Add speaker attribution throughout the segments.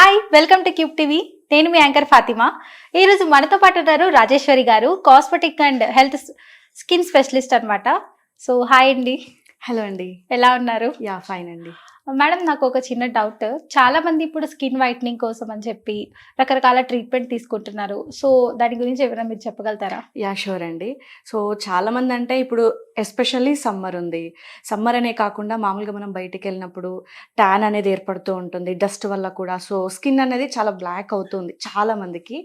Speaker 1: Hi, welcome to cube TV. నేను మీ anchor Fatima. ఈ రోజు మనతో పాటు ఉన్నారు రాజేశ్వరి గారు, cosmetic and health skin specialist అన్నమాట. సో హాయ్ అండి.
Speaker 2: హలో అండి.
Speaker 1: ఎలా ఉన్నారు?
Speaker 2: యా ఫైన్ అండి.
Speaker 1: మేడం, నాకు ఒక చిన్న డౌట్. చాలా మంది ఇప్పుడు స్కిన్ వైట్నింగ్ కోసం అని చెప్పి రకరకాల ట్రీట్మెంట్ తీసుకుంటున్నారు. సో దాని గురించి ఏమైనా మీరు చెప్పగలుగుతారా?
Speaker 2: యా షూర్ అండి. సో చాలా మంది అంటే ఇప్పుడు ఎస్పెషల్లీ సమ్మర్ ఉంది. సమ్మర్ అనే కాకుండా మామూలుగా మనం బయటికి వెళ్ళినప్పుడు ట్యాన్ అనేది ఏర్పడుతూ ఉంటుంది డస్ట్ వల్ల కూడా. సో స్కిన్ అనేది చాలా బ్లాక్ అవుతుంది చాలా మందికి.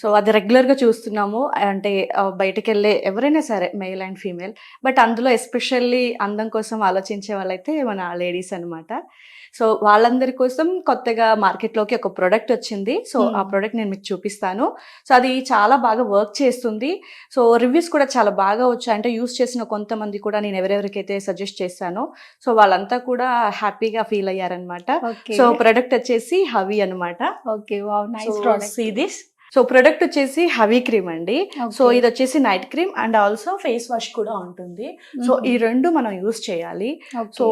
Speaker 2: సో అది రెగ్యులర్గా చూస్తున్నాము. అంటే బయటికి వెళ్ళే ఎవరైనా సరే, మేల్ అండ్ ఫీమేల్. బట్ అందులో ఎస్పెషల్లీ అందం కోసం ఆలోచించే వాళ్ళైతే మన లేడీస్ అనమాట. సో వాళ్ళందరి కోసం కొత్తగా మార్కెట్లోకి ఒక ప్రోడక్ట్ వచ్చింది. సో ఆ ప్రోడక్ట్ నేను మీకు చూపిస్తాను. సో అది చాలా బాగా వర్క్ చేస్తుంది. సో రివ్యూస్ కూడా చాలా బాగా వచ్చాయి. అంటే యూస్ చేసిన కొంతమంది కూడా నేను ఎవరెవరికైతే సజెస్ట్ చేశానో సో వాళ్ళంతా కూడా హ్యాపీగా ఫీల్ అయ్యారనమాట. సో ప్రోడక్ట్ వచ్చేసి హవీ అనమాట.
Speaker 1: Okay, wow, nice product.
Speaker 2: See this. So product వచ్చేసి హవీ క్రీమ్ అండి. సో ఇది వచ్చేసి night cream and also face wash కూడా ఉంటుంది. సో ఈ రెండు మనం యూస్ చేయాలి. సో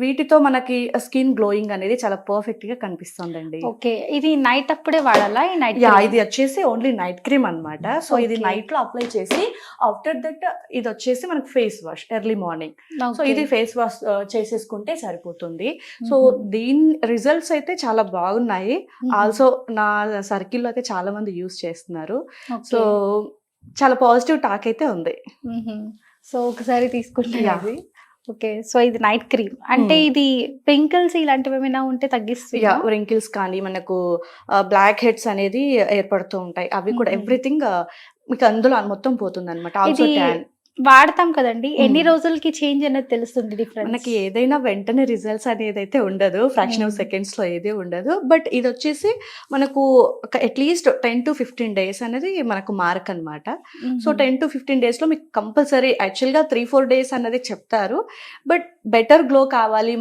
Speaker 2: వీటితో మనకి స్కిన్ గ్లోయింగ్ అనేది చాలా పర్ఫెక్ట్ గా కనిపిస్తుందండి.
Speaker 1: ఓకే, ఇది నైట్ అప్పుడే వాడాలా?
Speaker 2: ఇది వచ్చేసి ఓన్లీ నైట్ క్రీమ్ అన్నమాట. సో ఇది నైట్ లో అప్లై చేసి ఆఫ్టర్ దట్ ఇది వచ్చేసి మనకి face wash early morning. So ఇది ఫేస్ వాష్ చేసేసుకుంటే సరిపోతుంది. సో దీని రిజల్ట్స్ అయితే చాలా బాగున్నాయి. ఆల్సో నా సర్కిల్లో అయితే చాలా మంది యూస్ చేస్తున్నారు. సో చాలా పాజిటివ్ టాక్ అయితే ఉంది.
Speaker 1: సో ఒకసారి తీసుకుంటే ఓకే. సో ఇది నైట్ క్రీమ్ అంటే ఇది పింకిల్స్ ఇలాంటివి ఏమైనా ఉంటే తగ్గిస్తుంది.
Speaker 2: రింకిల్స్ కానీ మనకు బ్లాక్ హెడ్స్ అనేది ఏర్పడుతూ ఉంటాయి. అవి కూడా ఎవ్రీథింగ్ మీకు అందులో మొత్తం పోతుంది అనమాట. ఆల్సో ట్యాన్
Speaker 1: వాడతాం కదండి, ఎన్ని రోజులకి చేంజ్ అనేది తెలుస్తుంది డిఫరెన్స్?
Speaker 2: మనకి ఏదైనా వెంటనే రిజల్ట్స్ అనేది అయితే ఉండదు, ఫ్రాక్షన్ ఆఫ్ సెకండ్స్ లో ఏదే ఉండదు. బట్ ఇది వచ్చేసి మనకు అట్లీస్ట్ 10 to 15 days అనేది మనకు మార్క్ అనమాట. సో 10 to 15 days లో మీకు కంపల్సరీ యాక్చువల్గా 3-4 days అనేది చెప్తారు. బట్ బెటర్ గ్లో కావాలి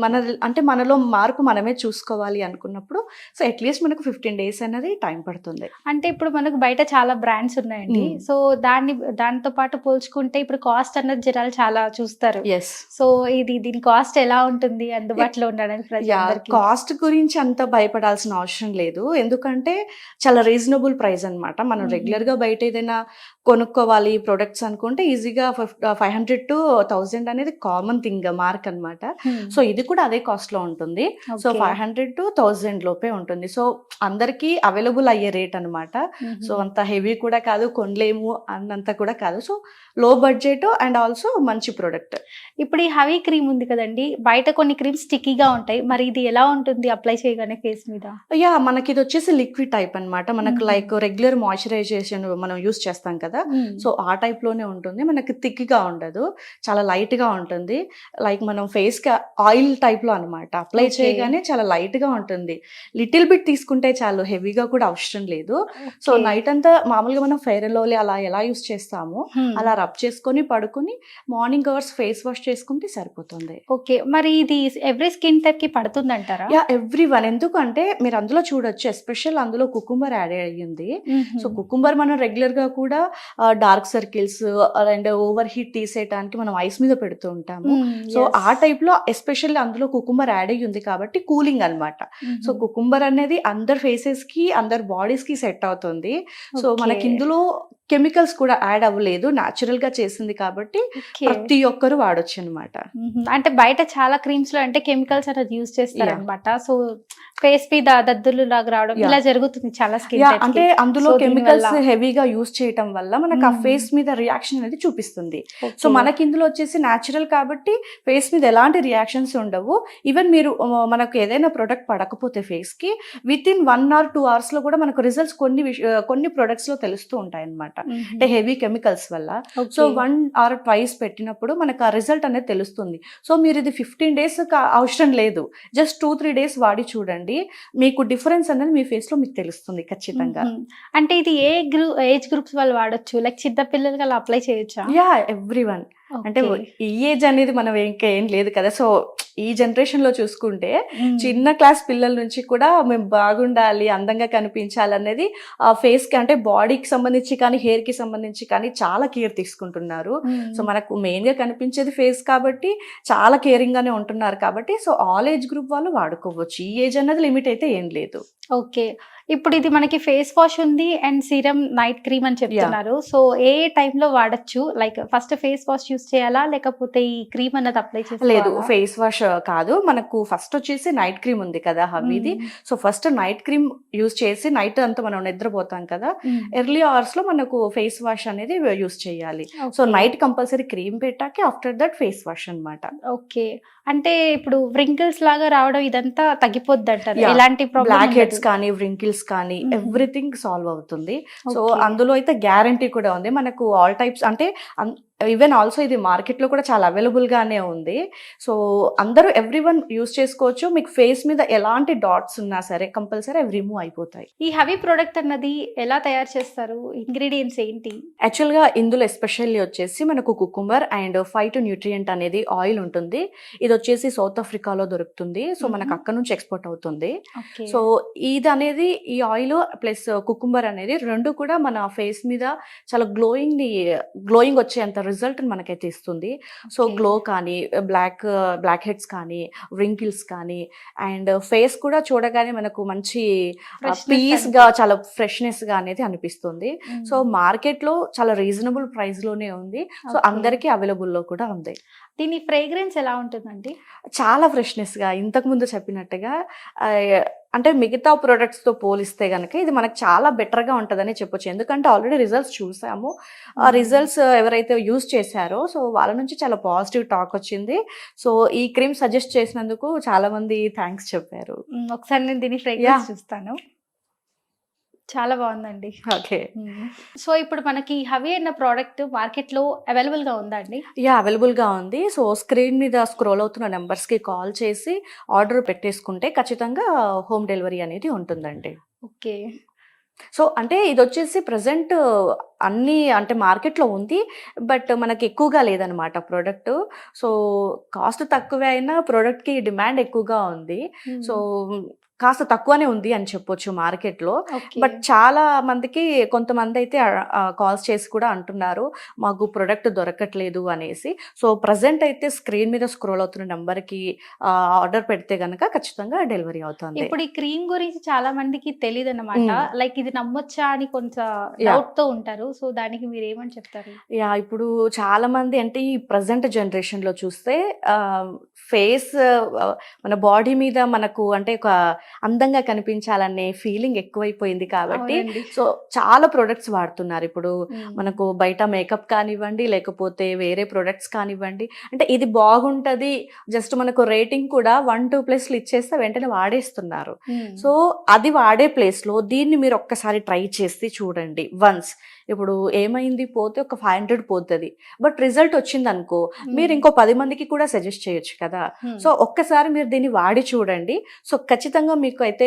Speaker 2: అంటే మనలో మార్పు మనమే చూసుకోవాలి అనుకున్నప్పుడు సో అట్లీస్ట్ మనకు 15 days అనేది టైం పడుతుంది.
Speaker 1: అంటే ఇప్పుడు మనకు బయట చాలా బ్రాండ్స్ ఉన్నాయండి. సో దానితో పాటు పోల్చుకుంటే ఇప్పుడు కాస్ట్ అన్నది జనాలు చాలా చూస్తారు. సో దీని కాస్ట్ ఎలా ఉంటుంది అందుబాటులో ఉండడానికి?
Speaker 2: కాస్ట్ గురించి అంత భయపడాల్సిన అవసరం లేదు. ఎందుకంటే చాలా రీజనబుల్ ప్రైస్ అనమాట. మనం రెగ్యులర్ గా బయట ఏదైనా కొనుక్కోవాలి ప్రొడక్ట్స్ అనుకుంటే ఈజీగా 500 to 1000 అనేది కామన్ థింగ్ మార్క్ అనమాట. సో ఇది కూడా అదే కాస్ట్ లో ఉంటుంది. సో 500 to 1000 లోపే ఉంటుంది. సో అందరికి అవైలబుల్ అయ్యే రేట్ అనమాట. సో అంత హెవీ కూడా కాదు, కొనలేము అన్నంత కూడా కాదు. సో లో బడ్జెట్ అండ్ ఆల్సో మంచి ప్రొడక్ట్.
Speaker 1: ఇప్పుడు ఈ హెవీ క్రీమ్ ఉంది కదండి, బయట కొన్ని క్రీమ్స్ స్టిక్కీగా ఉంటాయి, మరి ఇది ఎలా ఉంటుంది అప్లై చేయగానే ఫేస్ మీద?
Speaker 2: మనకి ఇది వచ్చేసి లిక్విడ్ టైప్ అనమాట. మనకు లైక్ రెగ్యులర్ మాయిశ్చరైజేషన్ మనం యూస్ చేస్తాం కదా, సో ఆ టైప్ లోనే ఉంటుంది. మనకి థిక్ గా ఉండదు, చాలా లైట్ గా ఉంటుంది. లైక్ మనం ఫేస్ కి ఆయిల్ టైప్ లో అనమాట. అప్లై చేయగానే చాలా లైట్ గా ఉంటుంది. లిటిల్ బిట్ తీసుకుంటే చాలు, హెవీగా కూడా అవసరం లేదు. సో నైట్ అంతా మామూలుగా మనం ఫెయిర్ అండ్ లవ్లీ అలా ఎలా యూస్ చేస్తామో అలా రబ్ చేసుకొని పడుకొని మార్నింగ్ అవర్స్ ఫేస్ వాష్ చేసుకుంటే సరిపోతుంది.
Speaker 1: ఓకే, మరి ఇది ఎవ్రీ స్కిన్ టైప్ కి పడుతుంది అంటారా?
Speaker 2: Every one. ఎందుకంటే మీరు అందులో చూడొచ్చు, ఎస్పెషల్ అందులో కుకుంబర్ యాడ్ అయ్యింది. సో కుకుంబర్ మనం రెగ్యులర్ గా కూడా dark circles and over heat తీసేయడానికి మనం ఐస్ మీద పెడుతూ ఉంటాము. సో ఆ టైప్ లో ఎస్పెషల్లీ అందులో కుకుంబర్ యాడ్ అయ్యి ఉంది కాబట్టి కూలింగ్ అనమాట. సో కుకుంబర్ అనేది అందరి ఫేసెస్ కి అందరి బాడీస్ కి సెట్ అవుతుంది. సో మనకి ఇందులో కెమికల్స్ కూడా యాడ్ అవ్వలేదు, న్యాచురల్ గా చేసింది కాబట్టి ప్రతి ఒక్కరు వాడొచ్చు అనమాట.
Speaker 1: అంటే బయట చాలా క్రీమ్స్ లో అంటే కెమికల్స్ అనేది యూజ్ చేస్తారు అనమాట. సో ఫేస్ మీద దద్దులు లాగా రావడం ఇలా జరుగుతుంది చాలా స్కిన్.
Speaker 2: అంటే అందులో కెమికల్స్ హెవీగా యూజ్ చేయటం వల్ల మనకు ఆ ఫేస్ మీద రియాక్షన్ అనేది చూపిస్తుంది. సో మనకి ఇందులో వచ్చేసి న్యాచురల్ కాబట్టి ఫేస్ మీద ఎలాంటి రియాక్షన్స్ ఉండవు. ఈవెన్ మీరు మనకు ఏదైనా ప్రొడక్ట్ పడకపోతే ఫేస్ కి విత్ ఇన్ 1 or 2 hours లో కూడా మనకు రిజల్ట్స్ కొన్ని ప్రొడక్ట్స్ లో తెలుస్తూ ఉంటాయి అనమాట. అంటే హెవీ కెమికల్స్ వల్ల. సో 1 or 2 పెట్టినప్పుడు మనకు ఆ రిజల్ట్ అనేది తెలుస్తుంది. సో మీరు ఇది 15 days అవసరం లేదు, జస్ట్ 2-3 days వాడి చూడండి, మీకు డిఫరెన్స్ అనేది మీ ఫేస్ లో మీకు తెలుస్తుంది ఖచ్చితంగా.
Speaker 1: అంటే ఇది ఏజ్ గ్రూప్స్ వాళ్ళు వాడొచ్చు, లైక్ చిన్న పిల్లలకి అలా అప్లై చేయొచ్చా?
Speaker 2: ఎవ్రీవన్. అంటే ఈ ఏజ్ అనేది మనం ఇంకా ఏం లేదు కదా. సో ఈ జనరేషన్ లో చూసుకుంటే చిన్న క్లాస్ పిల్లల నుంచి కూడా మేము బాగుండాలి, అందంగా కనిపించాలి అనేది ఆ ఫేస్ కి అంటే బాడీకి సంబంధించి కానీ హెయిర్ కి సంబంధించి కానీ చాలా కేర్ తీసుకుంటున్నారు. సో మనకు మెయిన్ గా కనిపించేది ఫేస్ కాబట్టి చాలా కేరింగ్ గానే ఉంటున్నారు కాబట్టి సో ఆల్ ఏజ్ గ్రూప్ వాళ్ళు వాడుకోవచ్చు. ఈ ఏజ్ అన్నది లిమిట్ అయితే ఏం లేదు.
Speaker 1: ఓకే. ఇప్పుడు ఇది మనకి ఫేస్ వాష్ ఉంది అండ్ సీరమ్ నైట్ క్రీమ్ అని చెప్తున్నారు. సో ఏ టైంలో వాడొచ్చు? Like first face wash use చేయాలా? లేకపోతే ఈ క్రీమ్ అన్నది అప్లై
Speaker 2: లేదు.
Speaker 1: చేసుకోవాలా?
Speaker 2: ఫేస్ వాష్ కాదు. మనకు ఫస్ట్ వచ్చేసి నైట్ క్రీమ్ ఉంది కదా హవీది.
Speaker 1: Hmm.
Speaker 2: So, first night cream use చేసి నైట్ అంతా మనం నిద్రపోతాం కదా!
Speaker 1: హ్మ్.
Speaker 2: ఎర్లీ అవర్స్‌లో మనకు ఫేస్ వాష్ అనేది యూజ్ చేయాలి. So,
Speaker 1: okay.
Speaker 2: Night compulsory cream పెట్టాకే ఆఫ్టర్ దట్ ఫేస్ వాష్ అన్నమాట.
Speaker 1: ఓకే. అంటే ఇప్పుడు వ్రింకిల్స్ లాగా రావడం ఇదంతా తగ్గిపోద్దంటారా?
Speaker 2: యాహ్!
Speaker 1: ఎలాంటి ప్రాబ్లమ్
Speaker 2: బ్లాక్
Speaker 1: ఉండదు.
Speaker 2: హెడ్స్ కానీ, వ్రింకిల్స్ కానీ
Speaker 1: హుహు.
Speaker 2: ఎవ్రీథింగ్ సాల్వ్ అవుతుంది. So,
Speaker 1: okay.
Speaker 2: అందులో అయితే గ్యారంటీ కూడా ఉంది. మనకు ఆల్ టైప్స్ అంటే ఈవెన్ ఆల్సో ఇది మార్కెట్‌లో కూడా చాలా అవైలబుల్‌గానే ఉంది. సో, అందరూ ఎవ్రీవన్ యూజ్ చేసుకోవచ్చు. మీకు ఫేస్ మీద ఎలాంటి డాట్స్ ఉన్నా సరే కంపల్సరీ అవి రిమూవ్ అయిపోతాయి.
Speaker 1: ఈ హవీ ప్రొడక్ట్ అన్నది ఎలా తయారు చేస్తారు? ఇంగ్రీడియెంట్స్ ఏంటి?
Speaker 2: యాక్చువల్‌గా ఇందులో ఎస్పెషల్లీ వచ్చేసి మనకు కుకుంబర్ అండ్ ఫైటో న్యూట్రియంట్ అనేది ఆయిల్ ఉంటుంది. ఇదొచ్చేసి సౌత్ ఆఫ్రికాలో దొరుకుతుంది. సో, మనకు
Speaker 1: హుహు.
Speaker 2: అక్కడి నుంచి ఎక్స్‌పోర్ట్ అవుతుంది.
Speaker 1: ఓకే.
Speaker 2: సో, ఇదనేది ఈ ఆయిల్ ప్లస్ కుకుంబర్ అనేది 2 కూడా మన ఫేస్ మీద చాలా గ్లోయింగ్ వచ్చేంత రిజల్ట్‌ని మనకైతే ఇస్తుంది. So,
Speaker 1: okay.
Speaker 2: గ్లో కానీ, బ్లాక్ హెడ్స్ కానీ, వ్రింకిల్స్ కానీ అండ్ ఫేస్ కూడా చూడగానే మనకు మంచి
Speaker 1: ఫ్రెష్‌నెస్
Speaker 2: పీస్‌గా చాలా ఫ్రెష్‌నెస్‌గా అనేది అనిపిస్తుంది. సో,
Speaker 1: హ్మ్.
Speaker 2: మార్కెట్‌లో చాలా రీజనబుల్ ప్రైస్‌లోనే ఉంది. So,
Speaker 1: okay.
Speaker 2: అందరికీ అవైలబుల్‌లో కూడా ఉంది.
Speaker 1: దీని ఫ్రేగ్రెన్స్ ఎలా ఉంటుందండి?
Speaker 2: చాలా ఫ్రెష్‌నెస్‌గా ఇంతకుముందు చెప్పినట్టుగా ఆహ్, అంటే మిగతా ప్రొడక్ట్స్‌తో పోలిస్తే గనక ఇది మనకు చాలా బెటర్‌గా ఉంటదనే చెప్పొచ్చు. ఎందుకంటే ఆల్రెడీ రిజల్ట్స్ చూసాము. ఆ
Speaker 1: హ్మ్.
Speaker 2: రిజల్ట్స్ ఎవరైతే యూజ్ చేశారో సో, వాళ్ళ నుంచి చాలా పాజిటివ్ టాక్ వచ్చింది. సో, ఈ క్రీమ్ సజెస్ట్ చేసినందుకు చాలా మంది థాంక్స్ చెప్పారు.
Speaker 1: హ్మ్. ఒకసారి నేను దీని ఫ్రేగ్రెన్స్
Speaker 2: యాహ్!
Speaker 1: చూస్తాను. చాలా బావుందండి.
Speaker 2: ఓకే.
Speaker 1: హ్మ్. సో, ఇప్పుడు మనకి హవీ అన్న ప్రోడక్ట్ మార్కెట్‌లో అవైలబుల్‌గా ఉందా అండి?
Speaker 2: యాహ్! అవైలబుల్‌గా ఉంది. సో, స్క్రీన్ మీద స్క్రోల్ అవుతున్న నంబర్స్‌కి కాల్ చేసి ఆర్డర్ పెట్టేసుకుంటే ఖచ్చితంగా హోమ్ డెలివరీ అనేది ఉంటుందండి.
Speaker 1: ఓకే.
Speaker 2: సో, అంటే ఇదొచ్చేసి ప్రెజెంట్ అన్నీ అంటే మార్కెట్‌లో ఉంది. బట్ మనకి ఎక్కువగా లేదనమాట ప్రొడక్టు. సో, కాస్ట్ తక్కువే అయినా ప్రొడక్ట్‌కి డిమాండ్ ఎక్కువగా ఉంది. సో,
Speaker 1: హ్మ్.
Speaker 2: కాస్త తక్కువనే ఉంది అని చెప్పొచ్చు మార్కెట్‌లో.
Speaker 1: ఓకే.
Speaker 2: బట్ చాలా మందికి కొంతమందయితే కాల్స్ చేసి కూడా అంటున్నారు. మాకు ప్రొడక్ట్ దొరకట్లేదు అనేసి. సో, ప్రెజెంట్ అయితే స్క్రీన్ మీద స్క్రోల్ అవుతున్న నంబర్‌కి ఆర్డర్ పెడితే గనక ఖచ్చితంగా డెలివరీ అవుతుంది.
Speaker 1: ఇప్పుడు ఈ క్రీమ్ గురించి చాలా మందికి తెలీదన్నమాట.
Speaker 2: హ్మ్.
Speaker 1: లైక్ ఇది నమ్మొచ్చా అని కొంత
Speaker 2: యాహ్!
Speaker 1: డౌట్‌తో ఉంటారు. సో, దానికి మీరేమని చెప్తారు?
Speaker 2: యాహ్! ఇప్పుడు చాలామంది అంటే ఈ ప్రెజెంట్ జనరేషన్‌లో చూస్తే ఆహ్, ఫేస్ మన బాడీ మీద మనకు అంటే ఒక అందంగా కనిపించాలనే ఫీలింగ్ ఎక్కువైపోయింది కాబట్టి,
Speaker 1: అవునండి.
Speaker 2: సో చాలా ప్రొడక్ట్స్ వాడుతున్నారు. ఇప్పుడు
Speaker 1: హ్మ్.
Speaker 2: మనకు బయట మేకప్ కానివ్వండి, లేకపోతే వేరే ప్రొడక్ట్స్ కానివ్వండి, అంటే ఇది బాగుంటది. జస్ట్ మనకు రేటింగ్ కూడా 1, 2 ప్లస్‌లు ఇచ్చేస్తే వెంటనే వాడేస్తున్నారు.
Speaker 1: హ్మ్.
Speaker 2: సో, అది వాడే ప్లేస్‌లో దీన్ని మీరు ఒక్కసారి ట్రై చేసి చూడండి వన్స్. ఇప్పుడు ఏమైంది పోతే ఒక 500 పోతది. బట్ రిజల్ట్ వచ్చిందనుకో, మీరు
Speaker 1: హ్మ్.
Speaker 2: ఇంకో 10 మందికి కూడా సజెస్ట్ చేయొచ్చు కదా!
Speaker 1: హ్మ్.
Speaker 2: సో, ఒక్కసారి మీరు దీన్ని వాడి చూడండి. సో, ఖచ్చితంగా మీకు అయితే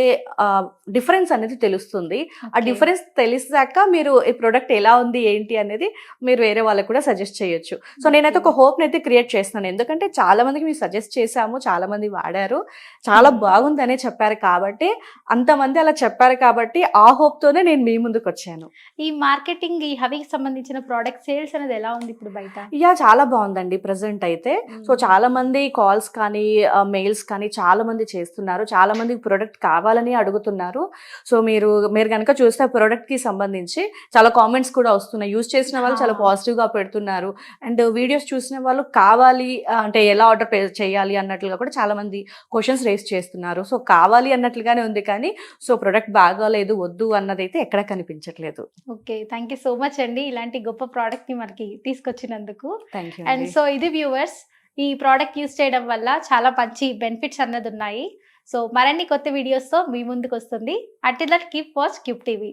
Speaker 2: డిఫరెన్స్ అనేది తెలుస్తుంది. ఆ
Speaker 1: ఓకే.
Speaker 2: డిఫరెన్స్ తెలిసాక మీరు ఈ ప్రొడక్ట్ ఎలా ఉంది, ఏంటి అనేది మీరు వేరే వాళ్ళకి కూడా సజెస్ట్ చేయొచ్చు. సో, నేనైతే
Speaker 1: ఓకే.
Speaker 2: ఒక హోప్‌నైతే క్రియేట్ చేస్తున్నాను. ఎందుకంటే చాలా మందికి మేము సజెస్ట్ చేసాము. చాలా మంది వాడారు. చాలా
Speaker 1: హ్మ్.
Speaker 2: బాగుందనే చెప్పారు కాబట్టి, అంతమంది అలా చెప్పారు కాబట్టి, ఆ హోప్‌తోనే నేను మీ ముందుకొచ్చాను.
Speaker 1: ఈ మార్కెటింగ్ ఈ హవీకి సంబంధించిన ప్రొడక్ట్ సేల్స్ అనేది ఎలా ఉంది ఇప్పుడు బయట?
Speaker 2: యాహ్! చాలా బావుందండి ప్రెజెంట్ అయితే. సో,
Speaker 1: హ్మ్.
Speaker 2: చాలామంది కాల్స్ కానీ, మెయిల్స్ కానీ చాలామంది చేస్తున్నారు. చాలామంది ప్రొడక్ట్ కావాలని అడుగుతున్నారు. సో, మీరు గనక చూస్తే ఆ ప్రొడక్ట్‌కి సంబంధించి చాలా కామెంట్స్ కూడా వస్తున్నాయి. యూజ్ చేసిన వాళ్ళు చాలా
Speaker 1: ఆ!
Speaker 2: పాజిటివ్‌గా పెడుతున్నారు. అండ్ వీడియోస్ చూసిన వాళ్ళు కావాలి అంటే ఎలా ఆర్డర్ చేయాలి అన్నట్లుగా కూడా చాలామంది క్వెషన్స్ రైజ్ చేస్తున్నారు. సో, కావాలి అన్నట్లుగానే ఉంది కానీ, సో, ప్రొడక్ట్ బాగాలేదు, వద్దు అన్నదైతే ఎక్కడా కనిపించట్లేదు.
Speaker 1: Okay. Thank you so much అండి. ఇలాంటి గొప్ప ప్రొడక్ట్‌ని మనకి తీసుకొచ్చినందుకు.
Speaker 2: థాంక్ యూ
Speaker 1: అండ్
Speaker 2: అండి.
Speaker 1: సో ఇది వ్యూవర్స్. ఈ ప్రొడక్ట్ యూజ్ చేయడం వల్ల చాలా మంచి బెనిఫిట్స్ అన్నదున్నాయి. సో మరిన్ని కొత్త వీడియోస్‌తో మీ ముందుకొస్తుంది. Until that keep watch Cube TV.